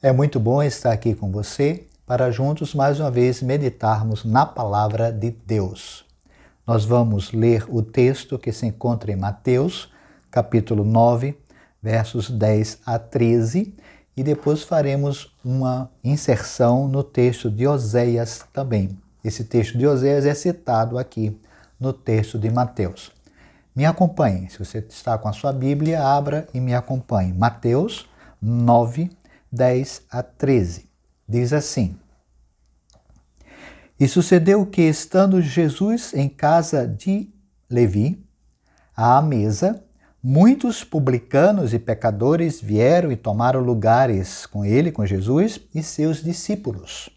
É muito bom estar aqui com você para juntos mais uma vez meditarmos na palavra de Deus. Nós vamos ler o texto que se encontra em Mateus, capítulo 9, versos 10 a 13, e depois faremos uma inserção no texto de Oséias também. Esse texto de Oséias é citado aqui no texto de Mateus. Me acompanhe, se você está com a sua Bíblia, abra e me acompanhe. Mateus 9, 10 a 13. Diz assim: E sucedeu que, estando Jesus em casa de Levi, à mesa, muitos publicanos e pecadores vieram e tomaram lugares com ele, com Jesus e seus discípulos.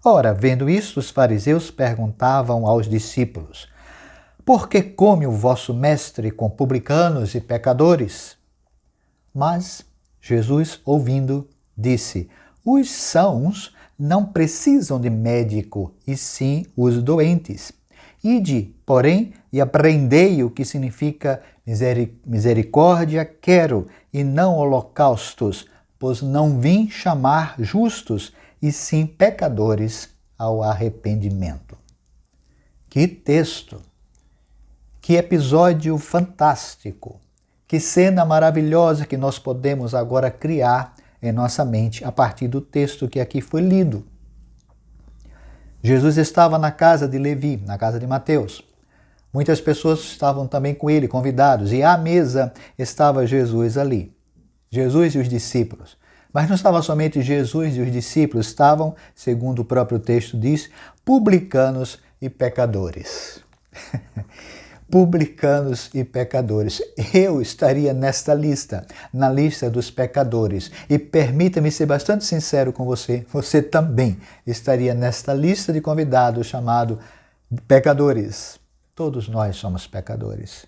Ora, vendo isto, os fariseus perguntavam aos discípulos: Por que come o vosso mestre com publicanos e pecadores? Mas Jesus, ouvindo, disse: Os sãos não precisam de médico, e sim os doentes. Ide, porém, e aprendei o que significa misericórdia quero, e não holocaustos, pois não vim chamar justos, e sim pecadores ao arrependimento. Que texto! Que episódio fantástico! Que cena maravilhosa que nós podemos agora criar em nossa mente a partir do texto que aqui foi lido. Jesus estava na casa de Levi, na casa de Mateus. Muitas pessoas estavam também com ele, convidados, e à mesa estava Jesus ali. Jesus e os discípulos. Mas não estava somente Jesus e os discípulos, estavam, segundo o próprio texto diz, publicanos e pecadores. Publicanos e pecadores. Eu estaria nesta lista, na lista dos pecadores. E permita-me ser bastante sincero com você, você também estaria nesta lista de convidados chamado pecadores. Todos nós somos pecadores.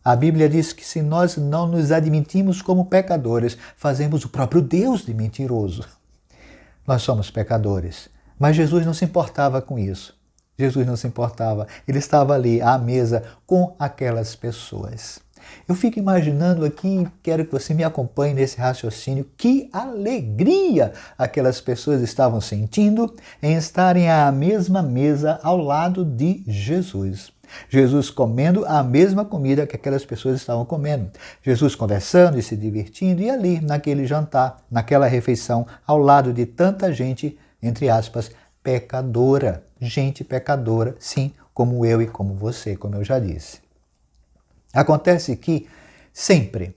A Bíblia diz que se nós não nos admitimos como pecadores, fazemos o próprio Deus de mentiroso. Nós somos pecadores. Mas Jesus não se importava com isso. Jesus não se importava, ele estava ali à mesa com aquelas pessoas. Eu fico imaginando aqui, quero que você me acompanhe nesse raciocínio, que alegria aquelas pessoas estavam sentindo em estarem à mesma mesa ao lado de Jesus. Jesus comendo a mesma comida que aquelas pessoas estavam comendo. Jesus conversando e se divertindo, e ali, naquele jantar, naquela refeição, ao lado de tanta gente, entre aspas, pecadora. Gente pecadora, sim, como eu e como você, como eu já disse. Acontece que sempre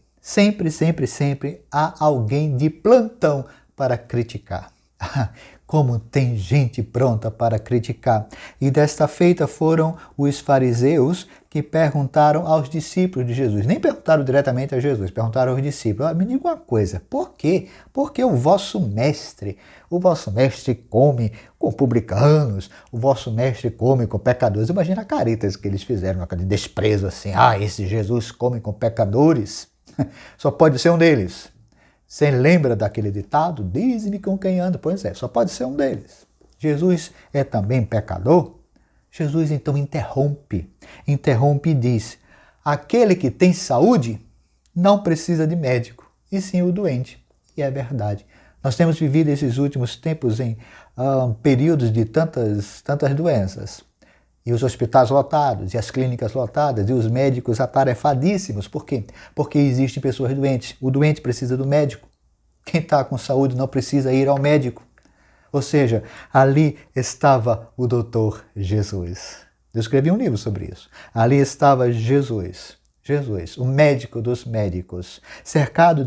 há alguém de plantão para criticar. Como tem gente pronta para criticar. E desta feita foram os fariseus que perguntaram aos discípulos de Jesus. Nem perguntaram diretamente a Jesus, perguntaram aos discípulos. Me diga uma coisa, por quê? Porque o vosso mestre come com publicanos, o vosso mestre come com pecadores. Imagina a caretas que eles fizeram, aquele desprezo assim. Esse Jesus come com pecadores. Só pode ser um deles. Você lembra daquele ditado? Dize-me com quem anda. Pois é, só pode ser um deles. Jesus é também pecador? Jesus então interrompe e diz: aquele que tem saúde não precisa de médico, e sim o doente. E é verdade. Nós temos vivido esses últimos tempos em períodos de tantas doenças. E os hospitais lotados, e as clínicas lotadas, e os médicos atarefadíssimos. Por quê? Porque existem pessoas doentes. O doente precisa do médico. Quem está com saúde não precisa ir ao médico. Ou seja, ali estava o doutor Jesus. Eu escrevi um livro sobre isso. Ali estava Jesus, o médico dos médicos, cercado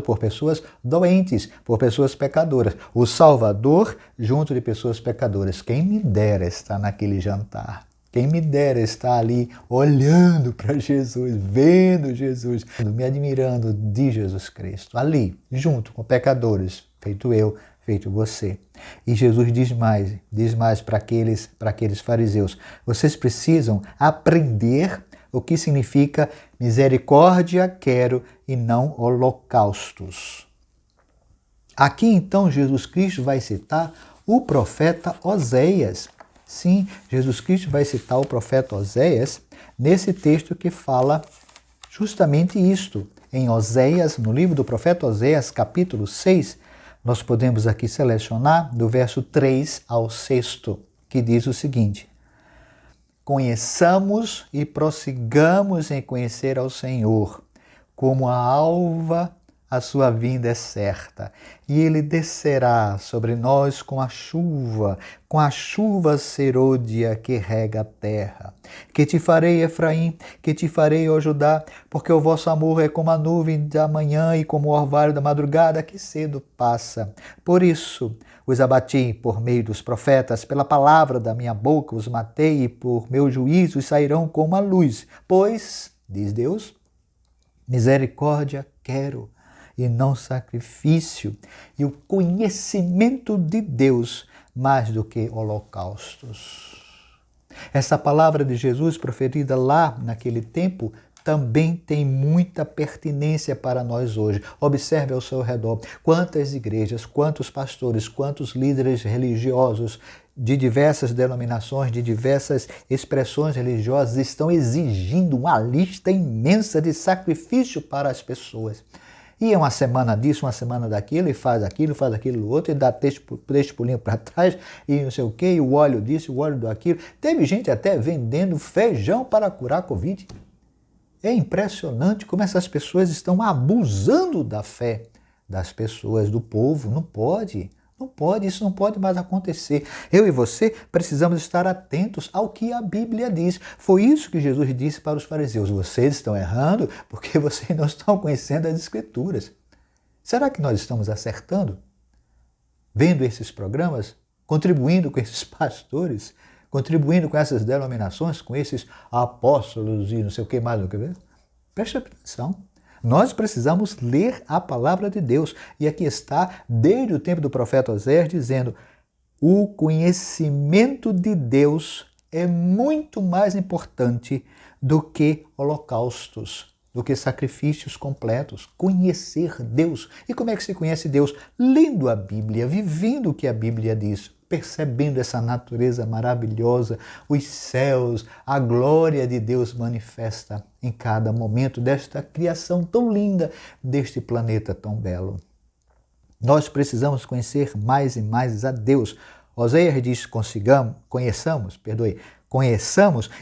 por pessoas doentes, por pessoas pecadoras. O Salvador junto de pessoas pecadoras. Quem me dera estar naquele jantar. Quem me dera estar ali olhando para Jesus, vendo Jesus, me admirando de Jesus Cristo. Ali, junto com pecadores, feito eu, feito você. E Jesus diz mais para aqueles fariseus. Vocês precisam aprender o que significa misericórdia quero e não holocaustos. Aqui então Jesus Cristo vai citar o profeta Oséias. Sim, Jesus Cristo vai citar o profeta Oséias nesse texto que fala justamente isto. em Oséias, no livro do profeta Oséias, capítulo 6, nós podemos aqui selecionar do verso 3 ao 6, que diz o seguinte: conheçamos e prossigamos em conhecer ao Senhor, como a alva a sua vinda é certa, e ele descerá sobre nós com a chuva serôdia que rega a terra. Que te farei, Efraim, que te farei, ó Judá, porque o vosso amor é como a nuvem da manhã e como o orvalho da madrugada que cedo passa. Por isso os abati por meio dos profetas, pela palavra da minha boca os matei, e por meu juízo sairão como a luz. Pois, diz Deus, misericórdia quero e não sacrifício, e o conhecimento de Deus mais do que holocaustos. Essa palavra de Jesus proferida lá naquele tempo também tem muita pertinência para nós hoje. Observe ao seu redor quantas igrejas, quantos pastores, quantos líderes religiosos de diversas denominações, de diversas expressões religiosas estão exigindo uma lista imensa de sacrifício para as pessoas. E é uma semana disso, uma semana daquilo, e faz aquilo outro, e dá três pulinhos para trás, e não sei o quê, e o óleo disso, o óleo daquilo. Teve gente até vendendo feijão para curar a Covid. É impressionante como essas pessoas estão abusando da fé das pessoas, do povo. Não pode, isso não pode mais acontecer. Eu e você precisamos estar atentos ao que a Bíblia diz. Foi isso que Jesus disse para os fariseus: vocês estão errando porque vocês não estão conhecendo as Escrituras. Será que nós estamos acertando? Vendo esses programas, contribuindo com esses pastores, contribuindo com essas denominações, com esses apóstolos e não sei o que mais. Preste atenção. Nós precisamos ler a palavra de Deus. E aqui está, desde o tempo do profeta Oséias, dizendo: o conhecimento de Deus é muito mais importante do que holocaustos, do que sacrifícios completos. Conhecer Deus. E como é que se conhece Deus? Lendo a Bíblia, vivendo o que a Bíblia diz, percebendo essa natureza maravilhosa, os céus, a glória de Deus manifesta em cada momento desta criação tão linda, deste planeta tão belo. Nós precisamos conhecer mais e mais a Deus. Oséias diz: conheçamos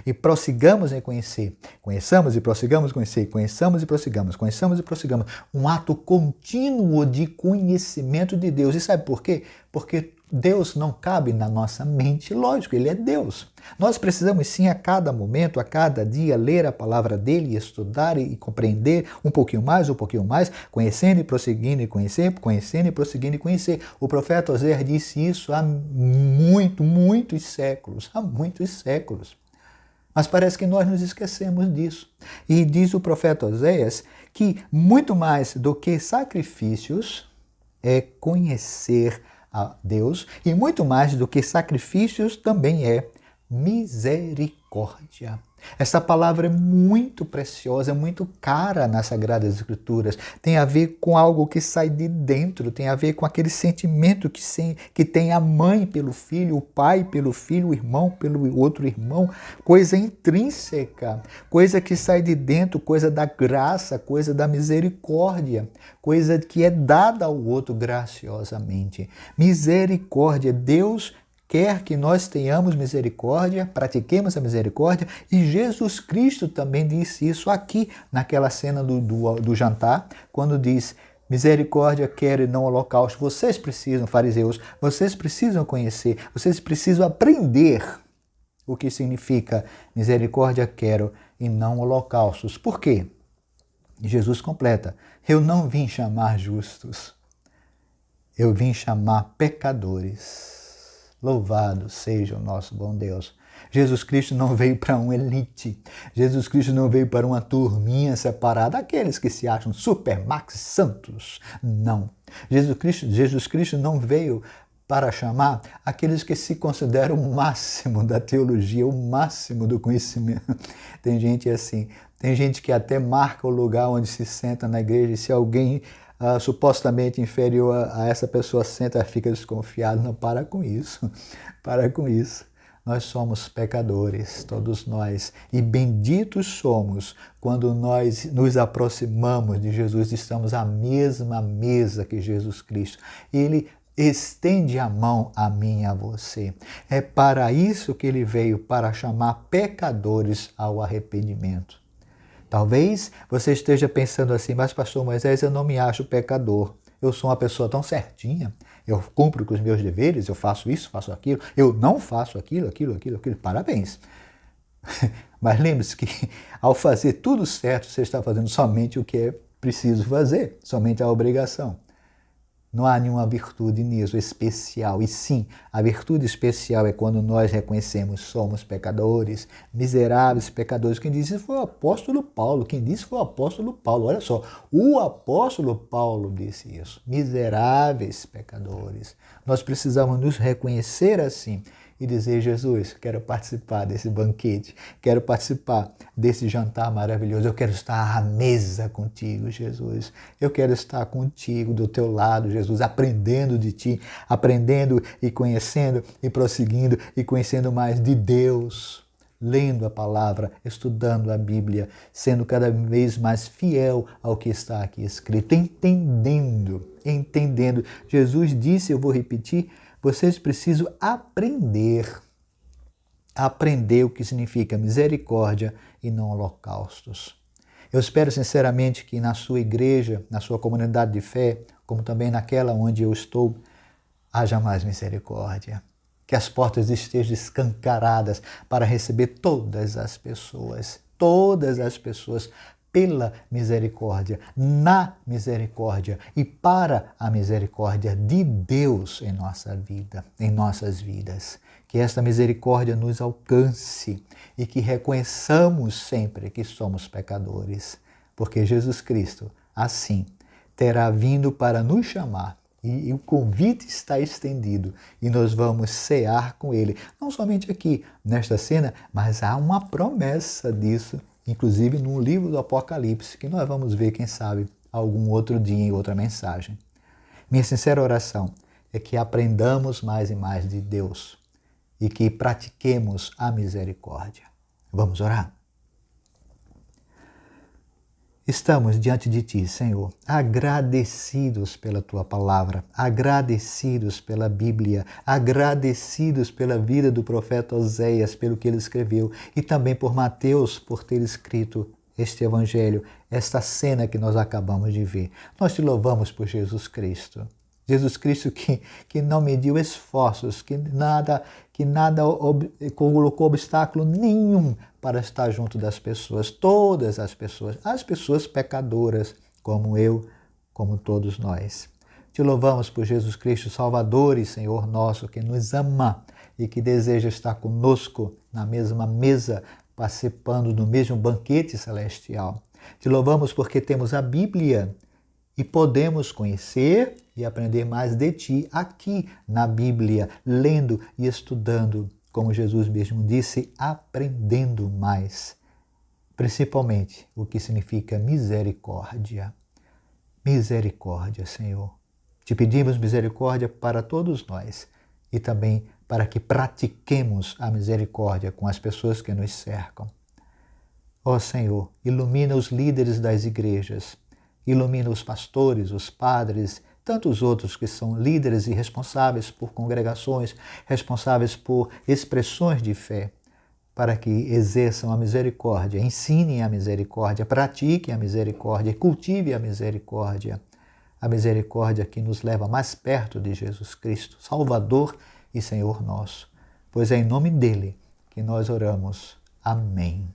e prossigamos em conhecer. Conheçamos e prossigamos em conhecer. Conheçamos e prossigamos. Conheçamos e prossigamos. Um ato contínuo de conhecimento de Deus. E sabe por quê? Porque Deus não cabe na nossa mente, lógico, Ele é Deus. Nós precisamos sim a cada momento, a cada dia, ler a palavra dEle, estudar e compreender um pouquinho mais, conhecendo e prosseguindo e conhecer, conhecendo e prosseguindo e conhecer. O profeta Oséias disse isso há muitos séculos, Mas parece que nós nos esquecemos disso. E diz o profeta Oséias que muito mais do que sacrifícios é conhecer a Deus, e muito mais do que sacrifícios também é misericórdia. Essa palavra é muito preciosa, é muito cara nas Sagradas Escrituras. Tem a ver com algo que sai de dentro, tem a ver com aquele sentimento que tem a mãe pelo filho, o pai pelo filho, o irmão pelo outro irmão, coisa intrínseca, coisa que sai de dentro, coisa da graça, coisa da misericórdia, coisa que é dada ao outro graciosamente. Misericórdia, Deus quer que nós tenhamos misericórdia, pratiquemos a misericórdia, e Jesus Cristo também disse isso aqui, naquela cena do jantar, quando diz: misericórdia quero e não holocausto. Vocês precisam, fariseus, vocês precisam conhecer, vocês precisam aprender o que significa misericórdia quero e não holocaustos. Por quê? Jesus completa: eu não vim chamar justos, eu vim chamar pecadores. Louvado seja o nosso bom Deus. Jesus Cristo não veio para uma elite. Jesus Cristo não veio para uma turminha separada, aqueles que se acham super max santos. Não. Jesus Cristo não veio para chamar aqueles que se consideram o máximo da teologia, o máximo do conhecimento. Tem gente assim. Tem gente que até marca o lugar onde se senta na igreja, e se alguém supostamente inferior a essa pessoa senta, fica desconfiado. Não, para com isso. nós somos pecadores, todos nós, e benditos somos quando nós nos aproximamos de Jesus, estamos à mesma mesa que Jesus Cristo. Ele estende a mão a mim e a você. É para isso que ele veio, para chamar pecadores ao arrependimento. Talvez você esteja pensando assim, mas pastor Moisés, eu não me acho pecador. Eu sou uma pessoa tão certinha, eu cumpro com os meus deveres, eu faço isso, faço aquilo, eu não faço aquilo. Parabéns. Mas lembre-se que ao fazer tudo certo, você está fazendo somente o que é preciso fazer, somente a obrigação. Não há nenhuma virtude nisso especial. E sim, a virtude especial é quando nós reconhecemos somos pecadores, miseráveis pecadores. Quem disse isso foi o apóstolo Paulo. Olha só, o apóstolo Paulo disse isso. Miseráveis pecadores. Nós precisamos nos reconhecer assim e dizer, Jesus, quero participar desse banquete, quero participar desse jantar maravilhoso, eu quero estar à mesa contigo, Jesus. Eu quero estar contigo, do teu lado, Jesus, aprendendo de ti, aprendendo e conhecendo e prosseguindo e conhecendo mais de Deus, lendo a palavra, estudando a Bíblia, sendo cada vez mais fiel ao que está aqui escrito, entendendo. Jesus disse, eu vou repetir, vocês precisam aprender o que significa misericórdia e não holocaustos. Eu espero sinceramente que na sua igreja, na sua comunidade de fé, como também naquela onde eu estou, haja mais misericórdia. Que as portas estejam escancaradas para receber todas as pessoas pela misericórdia, na misericórdia e para a misericórdia de Deus em nossa vida, em nossas vidas. Que esta misericórdia nos alcance e que reconheçamos sempre que somos pecadores, porque Jesus Cristo, assim, terá vindo para nos chamar e o convite está estendido e nós vamos cear com Ele, não somente aqui nesta cena, mas há uma promessa disso, inclusive no livro do Apocalipse, que nós vamos ver, quem sabe, algum outro dia em outra mensagem. Minha sincera oração é que aprendamos mais e mais de Deus e que pratiquemos a misericórdia. Vamos orar? Estamos diante de Ti, Senhor, agradecidos pela Tua palavra, agradecidos pela Bíblia, agradecidos pela vida do profeta Oséias, pelo que ele escreveu, e também por Mateus, por ter escrito este Evangelho, esta cena que nós acabamos de ver. Nós Te louvamos por Jesus Cristo. Jesus Cristo que não mediu esforços, que nada colocou obstáculo nenhum para estar junto das pessoas, todas as pessoas pecadoras, como eu, como todos nós. Te louvamos por Jesus Cristo, Salvador e Senhor nosso, que nos ama e que deseja estar conosco na mesma mesa, participando do mesmo banquete celestial. Te louvamos porque temos a Bíblia e podemos conhecer e aprender mais de Ti aqui na Bíblia, lendo e estudando, como Jesus mesmo disse, aprendendo mais, principalmente o que significa misericórdia. Misericórdia, Senhor. Te pedimos misericórdia para todos nós e também para que pratiquemos a misericórdia com as pessoas que nos cercam. Ó Senhor, ilumina os líderes das igrejas, ilumina os pastores, os padres, tantos outros que são líderes e responsáveis por congregações, responsáveis por expressões de fé, para que exerçam a misericórdia, ensinem a misericórdia, pratiquem a misericórdia, cultivem a misericórdia que nos leva mais perto de Jesus Cristo, Salvador e Senhor nosso. Pois é em nome dele que nós oramos. Amém.